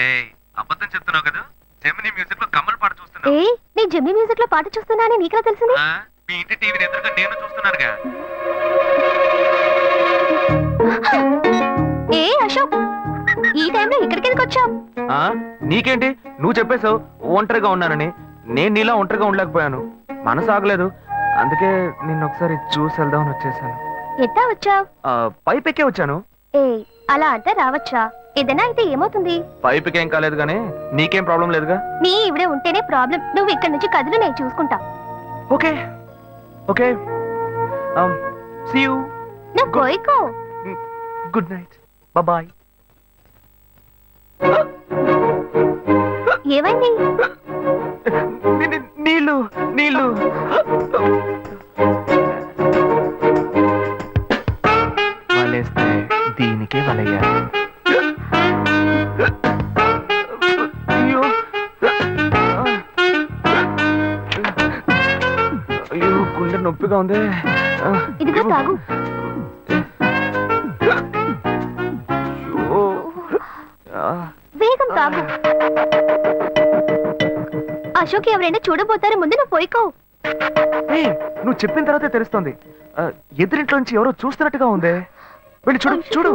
ఏయ్, అబద్ధం చెప్తున్నావు కదా. జెమిని మ్యూజిక్ లో కమల్ పాట ఏ చూస్తున్నావు. నీ జెమిని మ్యూజిక్ లో పాట చూస్తున్నానని నీకెలా తెలిసింది? ఆ, మీ ఇంటి టీవీని ఎదురుగా నేను చూస్తున్నానుగా. ఏ అశోక్, ఈ టైంలో ఇక్కడికి ఎందుకు వచ్చావు? ఆ నీకేంటి, నువ్వు చెప్పేశావు ఒంటరిగా ఉన్నానని. నేను నీలా ఒంటరిగా ఉండలేకపోయాను, మనసు ఆగలేదు. అందుకే నిన్ను ఒకసారి చూసి వెళ్దామని వచ్చేసాను. ఎట్టా వచ్చావు? పైపెక్కే వచ్చాను. ఏ అలా అంటే రావచ్చా? ఏదైనా అయితే ఏమవుతుంది? పైపెక్కేం కాలేదు కానీ నీకేం ప్రాబ్లం లేదుగా. నీ ఇవిడే ఉంటేనే ప్రాబ్లం. నువ్వు ఇక్కడి నుంచి కదులు, నేను చూసుకుంటా. Okay okay, see you. నువ్వు పోయికో. Good night, bye. ఏమైంది? నీళ్ళు నీళ్ళు. వలేస్తే దీనికే వలయ్యారు. అయ్యో అయ్యో, గుండె నొప్పిగా ఉంది. ఇదిగో తాగు. అయ్యో. వేగం తాగు. అశోక్ ఎవరైనా చూడబోతారు, ముందు నువ్వు పోయికో. ఏయ్, నువ్వు చెప్పిన తర్వాతే తెలుస్తోంది. ఎదురింట్లో నుంచి ఎవరో చూస్తున్నట్టుగా ఉంది. వెళ్ళి చూడు చూడు.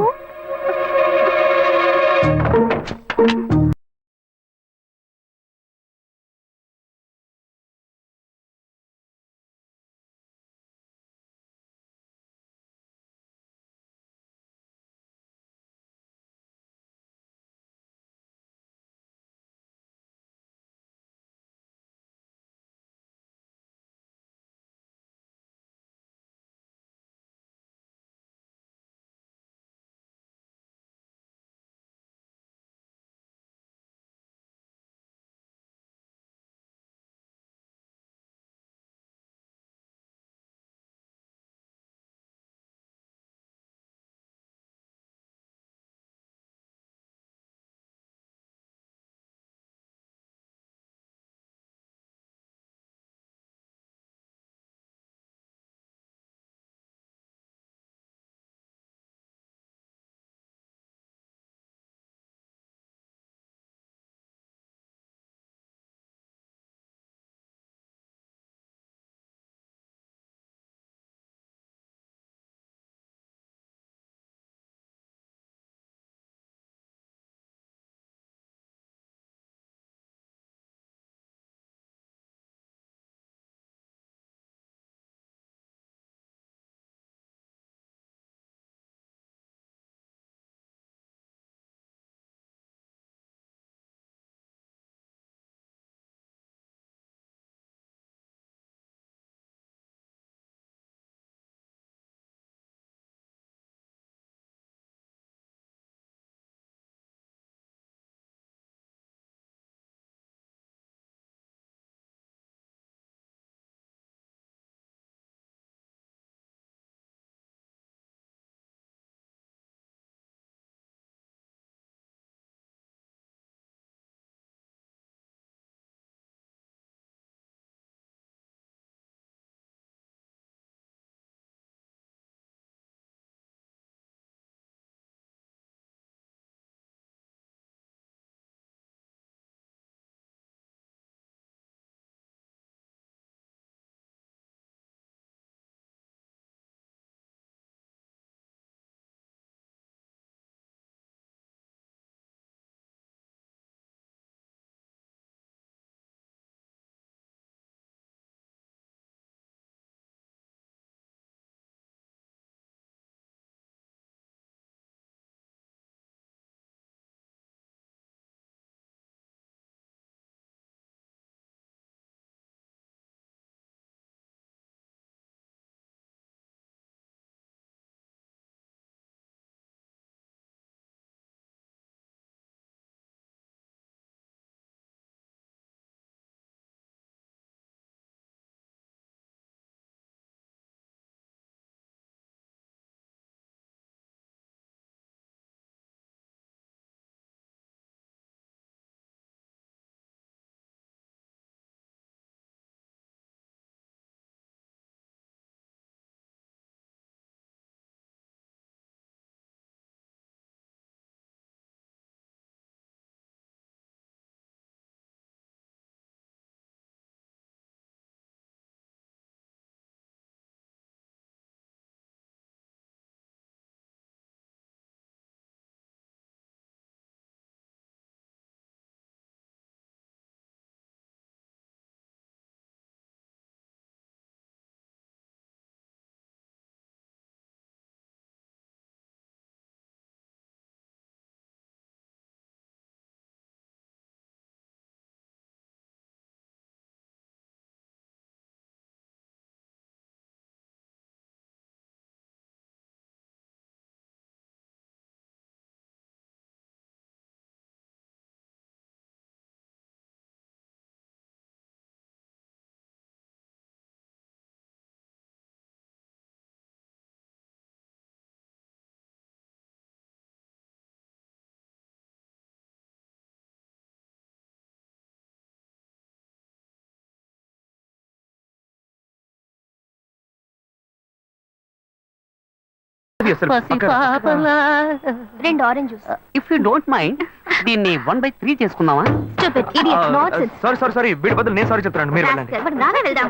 రెండు orange juice. If you don't mind దీన్ని 1/3 చేసుకుందామా? Stupid idiot nonsense. సారీ వీడి బదులు నేను సారీ చెప్తాను, మీరు వెళ్ళండి. నానే వెళ్దాం.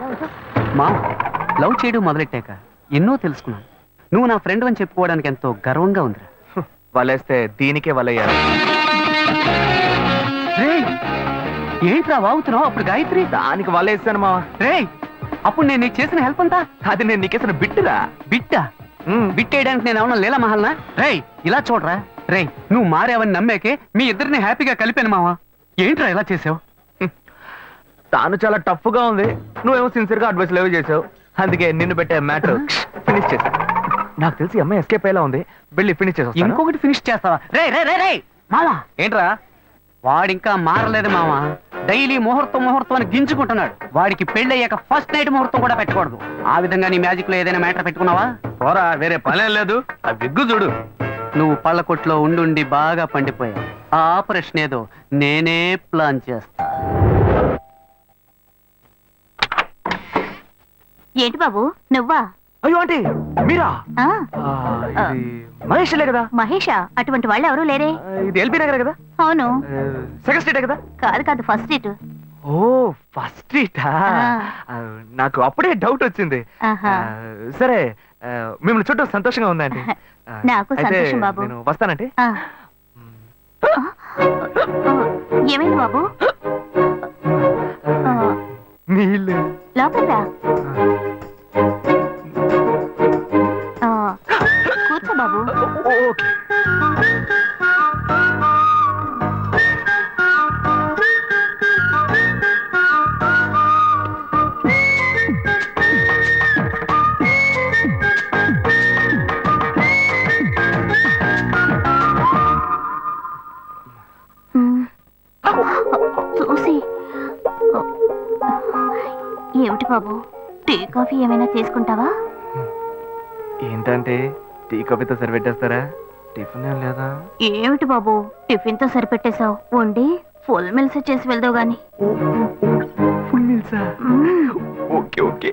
మా లవ్ చేయడం మొదలెట్టాక ఎన్నో తెలుసుకున్నాను. నువ్వు నా ఫ్రెండ్ అని చెప్పుకోవడానికి ఎంతో గర్వంగా ఉంది. వలేస్తే దీనికే వలయ్యారు. ఏంట్రా వాగుతున్నావు? అప్పుడు గాయత్రి దానికి వలేసాను మా. రే అప్పుడు నేను నీకు చేసిన హెల్ప్ అంతా అది నేను నీకేసిన బిట్టురా. బిట్టా? బిట్టేయడానికి నేను ఏమన్నా లీలా మహల్నా? రే ఇలా చూడరా. రే నువ్వు మారావని నమ్మేకే మీ ఇద్దరిని హ్యాపీగా కలిపాను మావా. ఏంట్రా ఇలా చేసావు? తాను చాలా టఫ్ గా ఉంది, నువ్వేమో సిన్సియర్ గా అడ్వైస్ లేవు చేసావు. అందుకే నిన్ను పెట్టే మ్యాటర్ ఫినిష్ చేశా. నాకు తెలిసి అమ్మాయి ఎస్కేప్ అయ్యేలా ఉంది, వెళ్ళి ఫినిష్ చేసా. ఇంకొకటి ఫినిష్ చేస్తావా? రే రే రే రే మావా. ఏంట్రా? వాడింకా మారలేదు మావా. డైలీ ముహూర్తం అని గింజుకుంటున్నాడు. వాడికి పెళ్ళయ్యాక ఫస్ట్ నైట్ ముహూర్తం కూడా పెట్టకూడదు. ఆ విధంగా నీ మ్యాజిక్ లో ఏదైనా మ్యాటర్ పెట్టుకున్నావా? పోరా, వేరే పనేం లేదు. ఆ విగ్గు చూడు. నువ్వు పళ్ళ కొట్లో ఉండి బాగా పండిపోయావు. ఆ ఆపరేషన్ ఏదో నేనే ప్లాన్ చేస్తా. ఏంటి బాబు నువ్వా? అయ్యో ఆంటీ మీరా? ఆ, ఇది మహేష్లే కదా? మహేషా? అటువంటి వాళ్ళు ఎవరు లేరే. ఇది ఎల్బీ నగర్ కదా? అవును. సెకండ్ స్ట్రీటే కదా? కాదు ఫస్ట్ స్ట్రీట్. ఓ ఫస్ట్ స్ట్రీటా? నాకు అప్పుడే డౌట్ వచ్చింది. సరే మిమ్మల్ని చుట్టూ సంతోషంగా ఉందండి. నాకు సంతోషం బాబు. నేను వస్తానంటే. ఏమైంది బాబు? నీళ్ళు లోపల కూర్చో బాబు. ఓకే. చూసి ఏమిటి బాబు, టీ కాఫీ ఏమైనా తీసుకుంటావా? ఏంటంటే టీ కాఫీతో సరిపెట్టేస్తారా? టిఫిన్ ఏం లేదా? ఏమిటి బాబు టిఫిన్ తో సరిపెట్టేశావు? వండి ఫుల్ మిల్స్ చేసి వెళ్దావు గాని. ఫుల్ మీల్సా? Okay okay.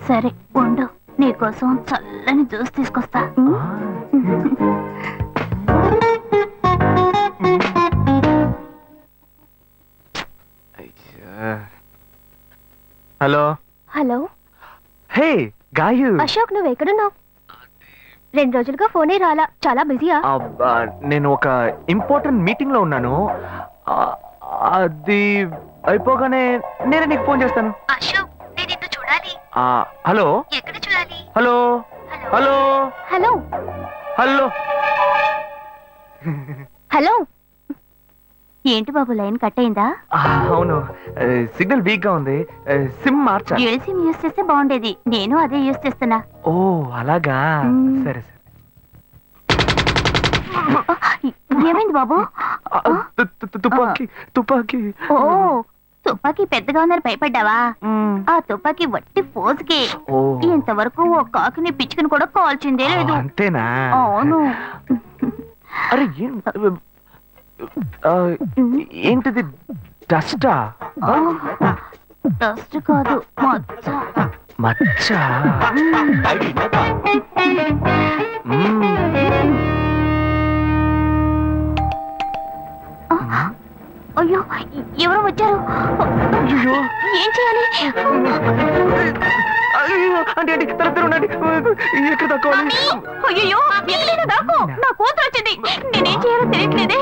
సరే వండు, నీకోసం చల్లని జ్యూస్ తీసుకొస్తా. Hello. Hello. Hey Gayu. Ashok నువ్వు ఎక్కడున్నావు? 2 రోజులుగా ఫోనే రాలా, చాలా బిజీయా? నేను ఒక ఇంపార్టెంట్ మీటింగ్ లో ఉన్నాను. అది అయిపోగానే నేనే నీకు ఫోన్ చేస్తాను. అశోక్ నేను నిన్ను చూడాలి. హలో. ఎక్కడ చూడాలి? Hello hello hello hello hello. ఏంటి బాబు లైన్ కట్ అయిందా? అవును, సిగ్నల్ వీక్ గా ఉంది. సిమ్ మార్చా. డ్యూయల్ సిమ్ యూస్ చేస్తే బాగుండేది, నేను అదే యూస్ చేస్తున్నా. ఓ అలాగా. సరే సరే. ఏమైంది బాబు? తుపాకీ తుపాకీ. ఓ తుపాకీ పెద్దగా ఉందని భయపడ్డావా? ఆ తుపాకీ వట్టి ఫోజుకే. ఇంతవరకు ఓ కాకిని పిచ్చుకుని కూడా కాల్చిందే లేదు. అంతేనా? అవును. అరే ఏంటిది? డస్టా? డస్ట్ కాదు, మచ్చ. మచ్చ? అయ్యో ఎవరో వచ్చారు. ఏం చేయాలి? అంటే ఎక్కడ తక్కువాలి? అయ్యో ఎక్కడైనా దాకో, నా కూతురు వచ్చింది. నేనేం చేయాలో తెలియట్లేదే.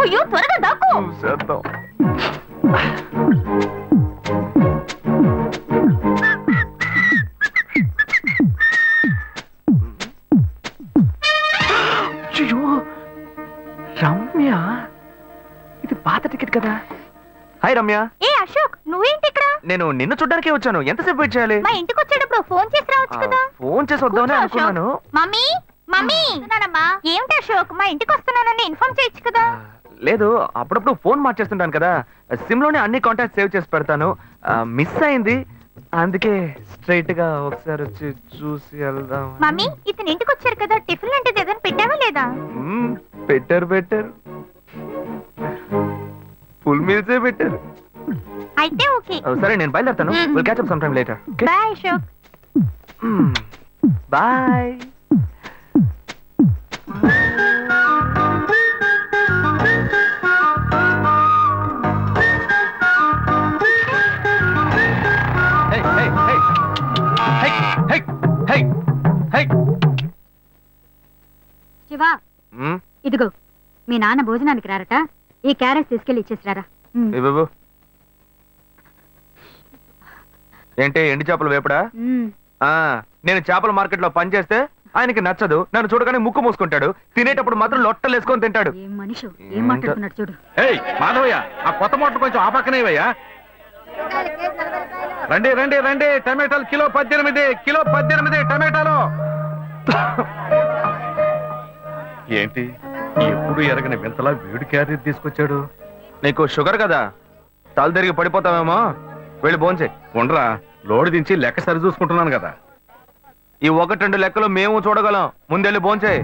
అయ్యో త్వరగా దాకో. రమ్య, ఇది పాత టికెట్ కదా? హాయ్ రమ్య. ఏ అశోక్ నువ్వేంటి ఇక్కడ? నేను నిన్ను చూడ్డానికే వచ్చాను. ఎంతసేపు వెయిట్ చేయాలి? మా ఇంటికి వచ్చేటప్పుడు ఫోన్ చేసి రావచ్చు కదా. ఫోన్ చేసి వద్దామని అనుకున్నాను. మమ్మీ మమ్మీ ఏమిటి అశోక్ మా ఇంటికి వస్తున్నానని ఇన్ఫార్మ్ చేయొచ్చు కదా. లేదు, అప్పుడప్పుడు ఫోన్ మార్చేస్తుంటాను కదా, సిమ్ లోనే అన్ని కాంటాక్ట్ సేవ్ చేసి పెడతాను. మిస్ అయింది, అందుకే స్ట్రైట్ గా ఒకసారి వచ్చి చూసి వెళ్దాం. మమ్మీ ఇతను ఇంటికి వచ్చారు కదా, టిఫిన్ లాంటిది ఏదైనా పెట్టావా లేదా? బెటర్ ఫుల్ మీల్సే బెటర్. అయితే ఓకే. సరే నేను బయలుదేరుతాను. Will catch up some time later. Bye Ashok. Bye. Shiva ఇదిగో మీ నాన్న భోజనానికి రారట, ఈ క్యారెట్ తీసుకెళ్లి ఇచ్చేసిరారా. బాబు ఏంటి ఎండి చేపలు వేపడా? నేను చేపల మార్కెట్ లో పనిచేస్తే ఆయనకి నచ్చదు, నన్ను చూడగానే ముక్కు మూసుకుంటాడు, తినేటప్పుడు మాత్రం లొట్టలు వేసుకొని తింటాడు. ఏం మనిషి ఏం మాట్లాడుతున్నాడు చూడు. ఏయ్ మాధవయ్య, ఆ కొత్త మోటార్ కొంచెం ఆ పక్కనేవయ్యా. రండి రండి రండి, టమాటాలు కిలో 18 టమాటాలు. ఏంటి ఎప్పుడు ఎరగని వింతలా వేడి క్యారీ తీసుకొచ్చాడు? నీకు షుగర్ కదా, తల తిరిగి పడిపోతావేమో, వెళ్ళి భోంచే. ఉండరా, లోడు దించి లెక్క సరి చూసుకుంటున్నాను కదా. ఈ 1-2 లెక్కలు మేము చూడగలం, ముందెళ్ళి భోంచే.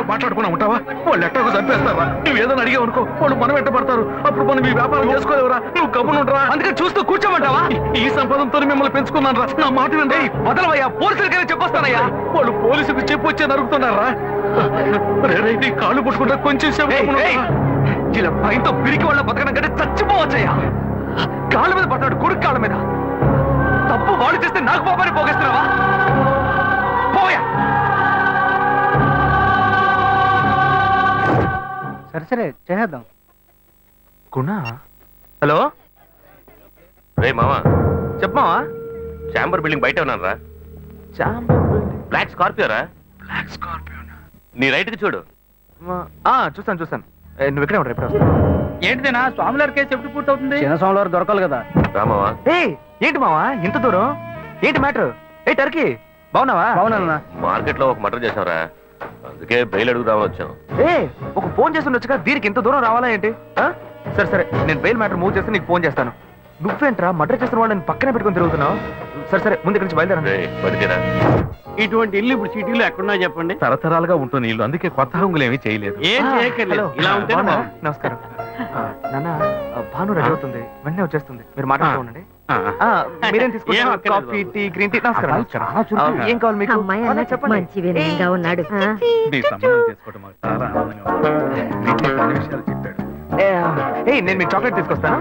మాట్లాడుకున్నా ఉంటావా? వాళ్ళు ఎట్టకు చంపేస్తారా? నువ్వు ఏదైనా అడిగావు అనుకో, వాళ్ళు మనం వెంటబడతారు. అప్పుడు మనం ఈ వ్యాపారం చేసుకోలేవురా. నువ్వు కమ్మునుంటరా, అందుకే చూస్తూ కూర్చోమంటావా? ఈ సంపదంతో మిమ్మల్ని పెంచుకున్నాను రా, నా మాట వినండి. వదలవయ్యా, పోలీసులకైనా చెప్పొస్తానయ్యా. వాళ్ళు పోలీసుకు చెప్పు వచ్చే నరుకుతున్నారా? నీ కాళ్ళు పుట్టుకుంటా కొంచెం ఇలా భయంతో పిరికి వాళ్ళ బతకడం కంటే చచ్చిపోవచ్చయ్యా. కాళ్ళ మీద పడతాడు, కొడుకు కాళ్ళ మీద. తప్పు వాళ్ళు చేస్తే నాకు పాపాన్ని పోగేస్తున్నావా? పోయా. సరే చేద్దాం. గుణ, హలో. రే మామా, చెప్పమావా. చాంబర్ బిల్డింగ్ బయట ఉన్నారా? బ్లాక్ స్కార్పియో రా. Black Scorpio. నీ రైట్ కి చూడు. చూస్తాను. నువ్వు ఇక్కడే ఉంటావు, ఎప్పుడు వస్తావు? ఏంటిదేనా స్వామివారి కేసు ఎప్పుడు పూర్తవుతుంది? చిన్న స్వామివారు దొరకాలి కదా. రామావా, ఏంటి మావా ఇంత దూరం? ఏంటి మ్యాటర్? టర్కీ బాగున్నావా? బాగున్నా. మార్కెట్ లో ఒక మర్డర్ చేసావురా, అందుకే బెయిల్ అడుగుదామని వచ్చాం. ఒక ఫోన్ చేసి ఉండొచ్చుగా, దీనికి ఇంత దూరం రావాలా ఏంటి? సరే నేను బెయిల్ మ్యాటర్ మూవ్ చేస్తే నీకు ఫోన్ చేస్తాను. నువ్వేంట్రా మర్డర్ చేసిన వాళ్ళని పక్కనే పెట్టుకుని తిరుగుతున్నావు? సరే ముందు ఇక్కడి నుంచి బయలుదేరా. పడితేరా, ఇటువంటి ఇల్లు ఇప్పుడు సిటీలో ఎక్కడున్నా చెప్పండి. తరతరాలుగా ఉంటుంది ఇల్లు, అందుకే కొత్త హంగులు ఏమీ చేయలేదు. ఏం చేయక్కర్లేదు, ఇలా ఉంటే నమస్కారం. నాన్న, భాను రెడీ అవుతుంది, వెంటనే వచ్చేస్తుంది, మీరు మాట్లాడుతూ ఉండండి. మీరేం తీసుకుంటారు? Coffee, tea, green tea? నమస్కారం. ఏం కావాలి మీకు? చెప్పండి. మంచి వినయంగా ఉన్నాడు. నీ సంబంధం చేసుకోవడం మాకు చాలా ఆనందంగా ఉంది. నీకు కొన్ని విషయాలు చెప్పాడు. నేను మీకు చాక్లెట్ తీసుకొస్తాను.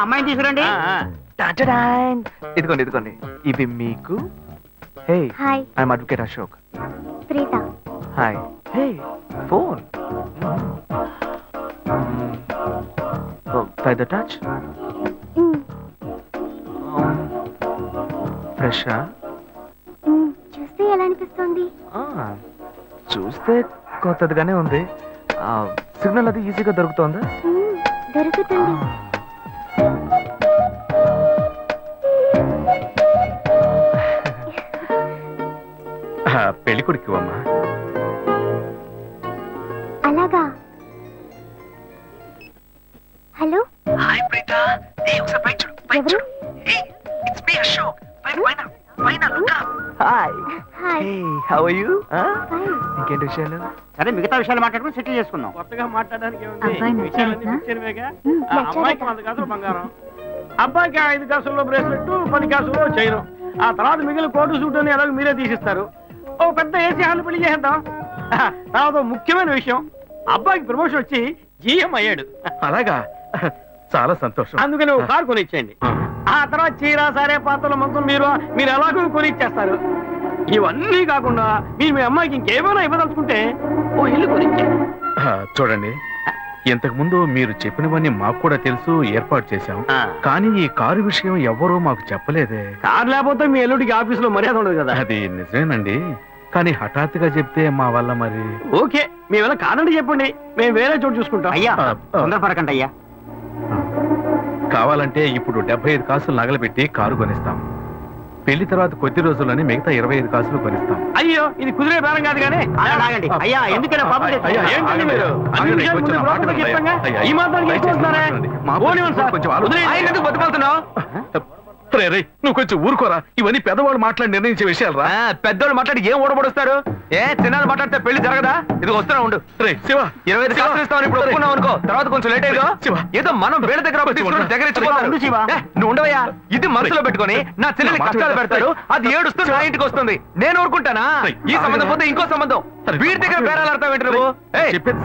అమ్మాయిని తీసుకురండి. ఇదిగోండి, ఇవి మీకు. Hi, I'm advocate Ashok. Preetha. Hi. Phone. By the touch? ఫ్రెషా? చూస్తే ఎలా అనిపిస్తుంది? చూస్తే కొత్తదిగానే ఉంది. సిగ్నల్ అది ఈజీగా దొరుకుతోందా? దొరుకుతుంది. పెళ్లి కొడుకు అమ్మా. అలాగా. హలో. హాయ్ ప్రీత. ఒకసారి పైకి చూడు, పైకి చూడు. It's me Ashok. పైన look up. Hi. How are you? ఇంకేంటి విషయాలు? సరే, మిగతా విషయాలు మాట్లాడుకుని సెటిల్ చేసుకుందాం. కొత్తగా మాట్లాడడానికి అమ్మాయికి 100 కాసులు బంగారం, అబ్బాయికి 5 కాసుల్లో బ్రేస్లెట్, 10 కాసుల్లో చైను. ఆ తర్వాత మిగిలిన కోటు సూట్ అని ఎలాగో మీరే తీసిస్తారు. ఓ పెద్ద ఏసీ హాల్ పెళ్లి చేద్దాం. తర్వాత ముఖ్యమైన విషయం, అబ్బాయికి ప్రమోషన్ వచ్చి జీఎం అయ్యాడు. అలాగా, చాలా సంతోషం. అందుకని ఒక కారు కొనిచ్చేయండి. ఆ తర్వాత చీర, సరే, పాత్రల మొత్తం మీరు ఎలాగో కొనిచ్చేస్తారు. ఇవన్నీ కాకుండా మీరు మీ అమ్మాయికి ఇంకేమైనా ఇవ్వదలుచుకుంటే ఓ ఇల్లు కొనిచ్చేయండి. చూడండి, ఇంతకు ముందు మీరు చెప్పినవన్నీ మాకు కూడా తెలుసు, ఏర్పాటు చేశాం. కానీ ఈ కారు విషయం ఎవ్వరూ మాకు చెప్పలేదే. కారు లేకపోతే మీ ఎల్లుడికి ఆఫీసులో మర్యాద ఉండదు కదా. అది నిజమేనండి, కానీ హఠాత్తుగా చెప్తే మా వల్ల మరి. ఓకే, మీ వల్ల కాదండి చెప్పండి, మేము వేరే చోటు చూసుకుంటాం. అయ్యా తొందరపడకండి అయ్యా, కావాలంటే ఇప్పుడు 75 కాసులు నగలబెట్టి కారు కొనిస్తాం. పెళ్లి తర్వాత కొద్ది రోజుల్లోనే మిగతా 25 కాసులు కొనిస్తాం. అయ్యో ఇది కుదిరే బేరం కాదు కానీ ఆగండి అయ్యా ఎందుకైనా పాపం అయ్యా, ఏంటండి మీరు అన్ని ఆగండి, విషయాలు కొంచెం ముందు మాట బ్రోకర్కి వినండి. చెప్తాంగా? అయ్యా, ఈ మాత్రానికి దయచేసి ఎక్కువస్తున్నారే? మాట్లాడండి. మా పోనివ్వండి సార్. కొంచెం ఆలోచించండి. వదిలేయండి. ఆయన ఎందుకు బతుకుతున్నావు? రే రే, నువ్వు కొంచెం ఊరుకోరా. ఇవన్నీ పెద్దవాళ్ళు మాట్లాడి నిర్ణయించే విషయాలు రా. పెద్దోళ్ళు మాట్లాడి ఏం ఓడబడుస్తారు? చిన్నాళ్ళు మాట్లాడితే పెళ్లి జరగదా? ఇది వస్తున్నా ఉండు. రే శివ, 25 కాసులు ఇస్తామని ఇప్పుడు ఒప్పుకున్నావు అనుకో, తర్వాత కొంచెం లేట్ అయ్యో శివ. ఏదో మనం వేరే దగ్గర అప్పు తీసుకుని దగ్గర ఇచ్చిపోతారు. ఉండు శివ. నువ్వు ఉండవయ్యా. ఇది మనసులో పెట్టుకొని నా చెల్లెలి నా మాట కష్టాలు వినరా? పెడతారు, అది ఏడుస్తూ నా ఇంటికి వస్తుంది. నేను ఊరుకుంటానా? ఈ సంబంధం పోతే ఇంకో సంబంధం. వీడి దగ్గర బేరాలు ఆడతావు ఏంటి నువ్వు?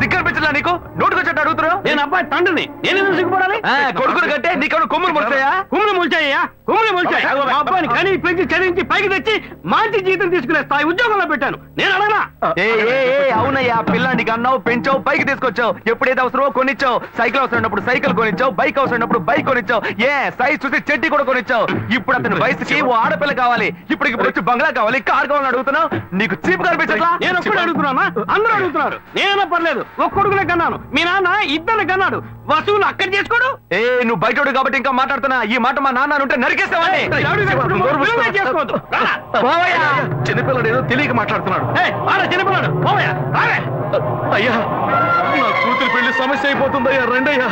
సిగ్గర్ పిచ్చలా నీకు? నోటుకొచ్చేట్టు అడుగుతున్నావు? నేను అబ్బాయి తండ్రిని నేను ఎందుకు సిగ్గుపడాలి? కొడుకులు కంటే నీకు కొమ్ములు ముడిచాయా? కుమ్ములు ముల్చాయ్యా కుమ్ములు ముల్చాయి. మా అబ్బాయిని కని పెంచి చదివించి పైకి తెచ్చి మంచి జీతం తీసుకునే స్థాయి ఉద్యోగంలో పెట్టాను. నేను అడగనా? అవునయ్యా, పిల్లానికి అన్నావు, పెంచావు, పైకి తీసుకొచ్చావు. ఎప్పుడైతే అవసరమో కొనిచ్చావు. సైకిల్ అవసరం ఉన్నప్పుడు సైకిల్ కొనిచ్చావు, బైక్ అవసరం ఉన్నప్పుడు బైక్ కొనిచ్చావు. సైజ్ చూసి చెట్టి కూడా కొనిచ్చావు. ఇప్పుడు అతని వయసుకి ఓ ఆడపిల్ల కావాలి. ఇప్పుడు వచ్చి బంగ్లా కావాలి, కార్ కావాలని అడుగుతున్నావు. నీకు చీప్ కనిపించట్లా? నేను ఒక్కడే అడుగుతున్నా? అందరూ అడుగుతున్నారు. నేనైనా పర్లేదు, ఒక్కడుగునే కన్నాను. మీ నాన్న ఇద్దరు కన్నాడు. వసూలు అక్కడ చేసుకోడు. నువ్వు బయటోడు కాబట్టి ఇంకా మాట్లాడుతున్నా. ఈ మాట మా నాన్న ఉంటే నరికేస్తావని. చేసుకోవద్దు. చిన్నపిల్లడు ఏదో తెలియక మాట్లాడుతున్నాడు. చిన్నపిల్లాడు పోవయ్యా, రావే. అయ్యా, నా కూతురు పెళ్లి సమస్య అయిపోతుందయ్యా, రండయ్యా.